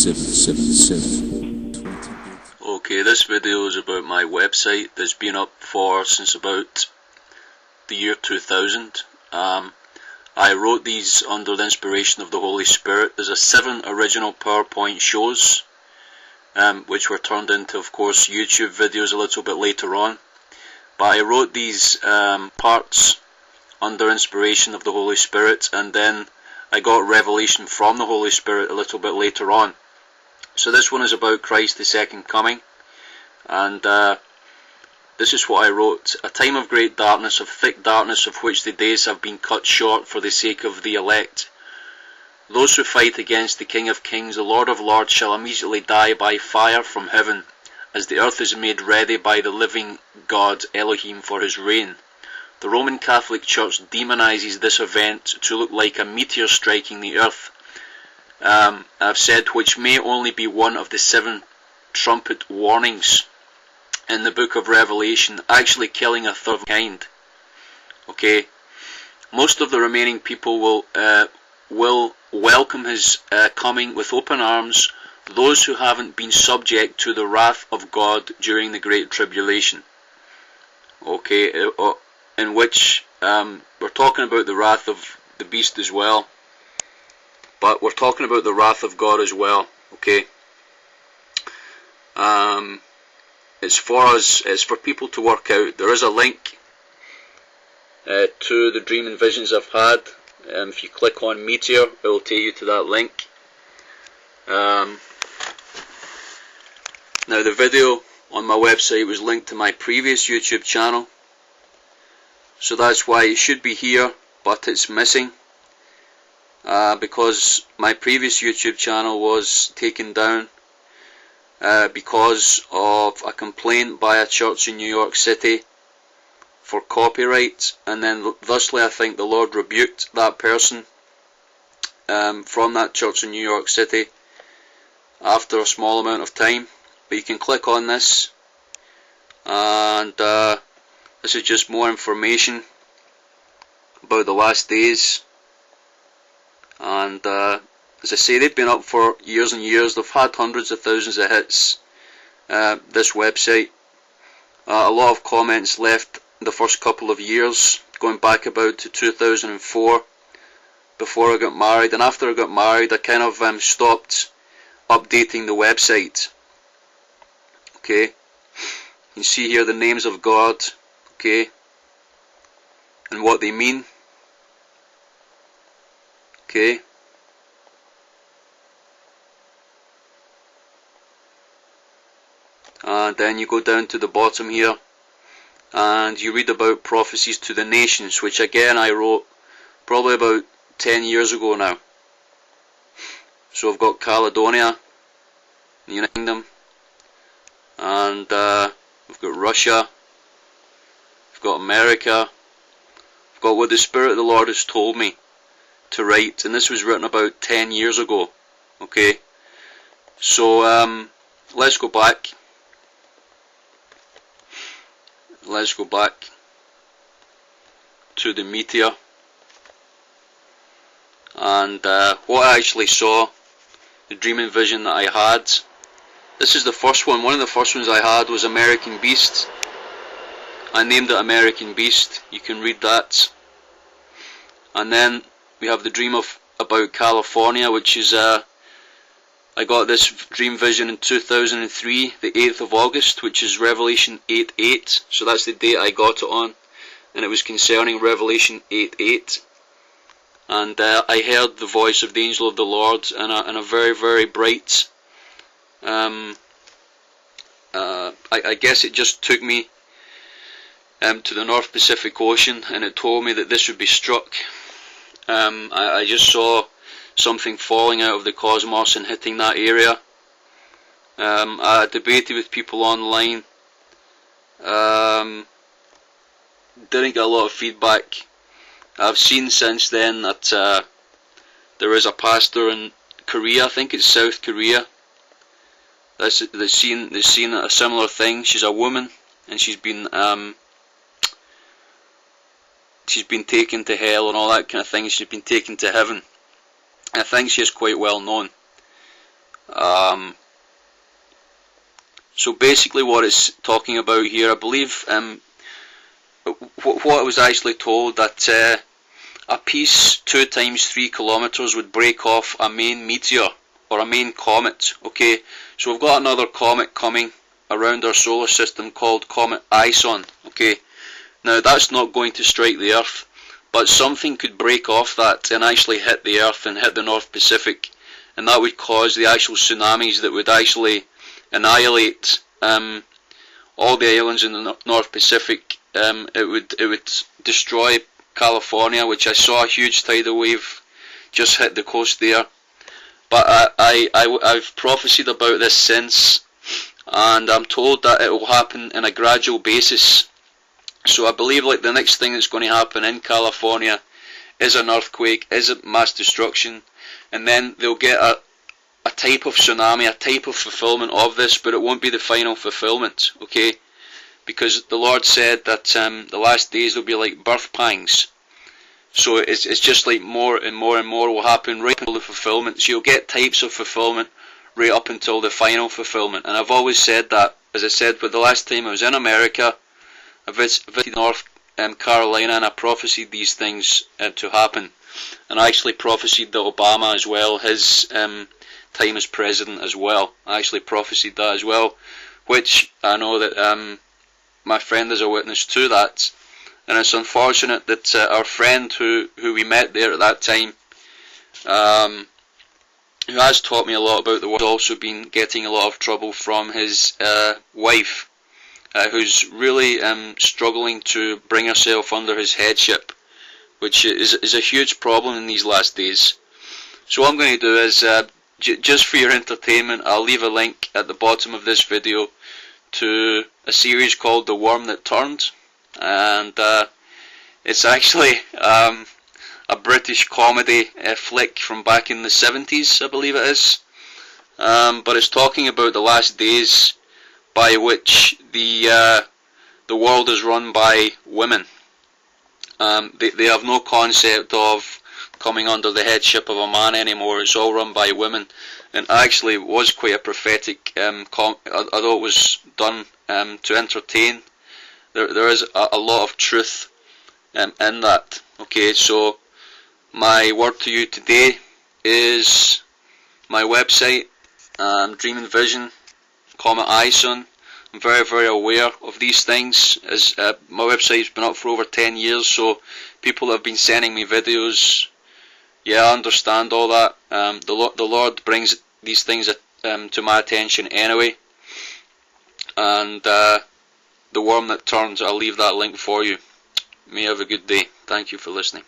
Okay, this video is about my website that's been up since about the year 2000. I wrote these under the inspiration of the Holy Spirit. There's 7 original PowerPoint shows, which were turned into, of course, YouTube videos a little bit later on. But I wrote these parts under inspiration of the Holy Spirit, and then I got revelation from the Holy Spirit a little bit later on. So this one is about Christ, the second coming, and this is what I wrote. A time of great darkness, of thick darkness, of which the days have been cut short for the sake of the elect. Those who fight against the King of Kings, the Lord of Lords, shall immediately die by fire from heaven, as the earth is made ready by the living God Elohim for his reign. The Roman Catholic Church demonizes this event to look like a meteor striking the earth. I've said which may only be one of the 7 trumpet warnings in the book of Revelation, actually killing a third of kind. Okay, most of the remaining people will welcome his coming with open arms, those who haven't been subject to the wrath of God during the Great Tribulation. Okay, in which we're talking about the wrath of the beast as well, but we're talking about the wrath of God as well. Okay, it's for people to work out. There is a link to the dream and visions I've had. If you click on Meteor, it will take you to that link. Now the video on my website was linked to my previous YouTube channel, so that's why it should be here, but it's missing, because my previous YouTube channel was taken down because of a complaint by a church in New York City for copyright, and then thusly I think the Lord rebuked that person from that church in New York City after a small amount of time. But you can click on this, and this is just more information about the last days. And as I say, they've been up for years and years. They've had hundreds of thousands of hits, this website. A lot of comments left in the first couple of years, going back about to 2004, before I got married. And after I got married, I kind of stopped updating the website. Okay, you can see here the names of God, okay, and what they mean. Okay, and then you go down to the bottom here and you read about prophecies to the nations, which again I wrote probably about 10 years ago now. So I've got Caledonia, the United Kingdom, and we've got Russia, we've got America, we've got what the Spirit of the Lord has told me to write, and this was written about 10 years ago. Okay, so let's go back. Let's go back to the meteor, and what I actually saw, the dream and vision that I had. This is the first one. One of the first ones I had was American Beast. I named it American Beast. You can read that. And then we have the dream about California, which is I got this dream vision in 2003, the 8th of August, which is Revelation 8:8. So that's the date I got it on, and it was concerning Revelation 8:8. And I heard the voice of the angel of the Lord in a very, very bright. I guess it just took me to the North Pacific Ocean, and it told me that this would be struck. I just saw something falling out of the cosmos and hitting that area. I debated with people online. Didn't get a lot of feedback. I've seen since then that there is a pastor in Korea, I think it's South Korea, that's seen a similar thing. She's a woman, and she's been taken to hell and all that kind of thing. She's been taken to heaven. I think she is quite well known. So basically what it's talking about here, I believe, what I was actually told, that a piece 2 times 3 kilometers would break off a main meteor or a main comet. Okay, so we've got another comet coming around our solar system called Comet Ison. Okay, now that's not going to strike the Earth, but something could break off that and actually hit the Earth and hit the North Pacific, and that would cause the actual tsunamis that would actually annihilate all the islands in the North Pacific. It would destroy California, which I saw a huge tidal wave just hit the coast there. But I've prophesied about this since, and I'm told that it will happen in a gradual basis. So I believe like the next thing that's going to happen in California is an earthquake, is a mass destruction, and then they'll get a type of tsunami, a type of fulfillment of this, but it won't be the final fulfillment, okay? Because the Lord said that the last days will be like birth pangs. So it's just like more and more and more will happen right until the fulfillment. So you'll get types of fulfillment right up until the final fulfillment. And I've always said that, as I said, but the last time I was in America, I visited North Carolina, and I prophesied these things to happen. And I actually prophesied that Obama as well, his time as president as well. I actually prophesied that as well, which I know that my friend is a witness to that. And it's unfortunate that our friend who we met there at that time, who has taught me a lot about the world, has also been getting a lot of trouble from his wife, who's really struggling to bring herself under his headship, which is a huge problem in these last days. So what I'm going to do is, just for your entertainment, I'll leave a link at the bottom of this video to a series called The Worm That Turned, and it's actually a British comedy flick from back in the 70s, I believe it is, but it's talking about the last days by which the world is run by women. They have no concept of coming under the headship of a man anymore. It's all run by women, and actually it was quite a prophetic, although it was done to entertain. There is a lot of truth in that. Okay, so my word to you today is my website, Dream and Vision, Comet Ison. I'm very, very aware of these things, as my website's been up for over 10 years, so people have been sending me videos. Yeah, I understand all that. The Lord brings these things to my attention anyway. And The Worm That Turns, I'll leave that link for you. May you have a good day. Thank you for listening.